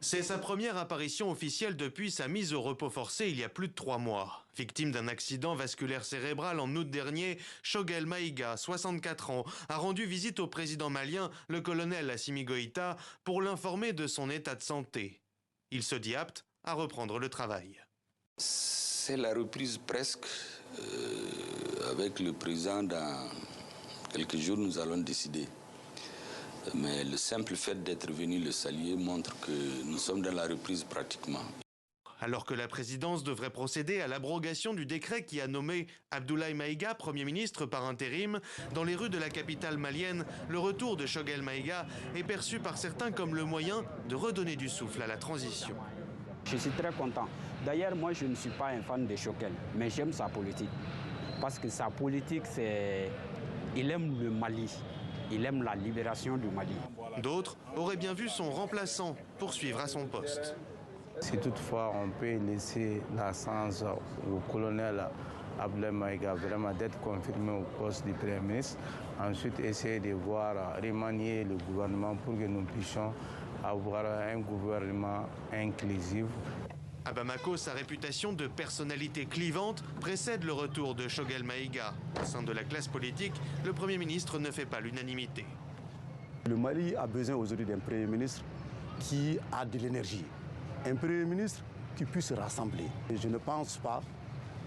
C'est sa première apparition officielle depuis sa mise au repos forcé il y a plus de 3 mois. Victime d'un accident vasculaire cérébral en août dernier, Choguel Maïga, 64 ans, a rendu visite au président malien, le colonel Assimi Goïta, pour l'informer de son état de santé. Il se dit apte à reprendre le travail. C'est la reprise presque. Avec le président, dans quelques jours, nous allons décider. Mais le simple fait d'être venu le saluer montre que nous sommes dans la reprise pratiquement. Alors que la présidence devrait procéder à l'abrogation du décret qui a nommé Abdoulaye Maïga Premier ministre par intérim, dans les rues de la capitale malienne, le retour de Choguel Maïga est perçu par certains comme le moyen de redonner du souffle à la transition. Je suis très content. D'ailleurs, moi, je ne suis pas un fan de Choguel, mais j'aime sa politique. Parce que sa politique, c'est... Il aime le Mali. Il aime la libération du Mali. D'autres auraient bien vu son remplaçant poursuivre à son poste. Si toutefois on peut laisser la chance au colonel Abdoulaye Maïga vraiment d'être confirmé au poste du Premier ministre, ensuite essayer de voir remanier le gouvernement pour que nous puissions avoir un gouvernement inclusif. À Bamako, sa réputation de personnalité clivante précède le retour de Choguel Maïga. Au sein de la classe politique, le Premier ministre ne fait pas l'unanimité. Le Mali a besoin aujourd'hui d'un Premier ministre qui a de l'énergie. Un Premier ministre qui puisse rassembler. Et je ne pense pas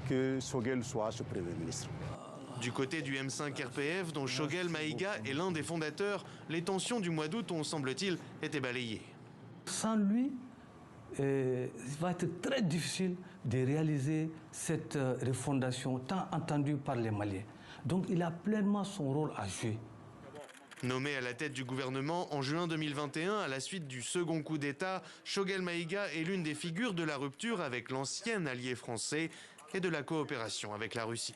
que Choguel soit ce Premier ministre. Du côté du M5 RPF, dont Choguel Maïga est l'un des fondateurs, les tensions du mois d'août ont, semble-t-il, été balayées. Sans lui, il va être très difficile de réaliser cette refondation tant attendue par les Maliens. Donc il a pleinement son rôle à jouer. Nommé à la tête du gouvernement en juin 2021 à la suite du second coup d'État, Choguel Maïga est l'une des figures de la rupture avec l'ancien allié français et de la coopération avec la Russie.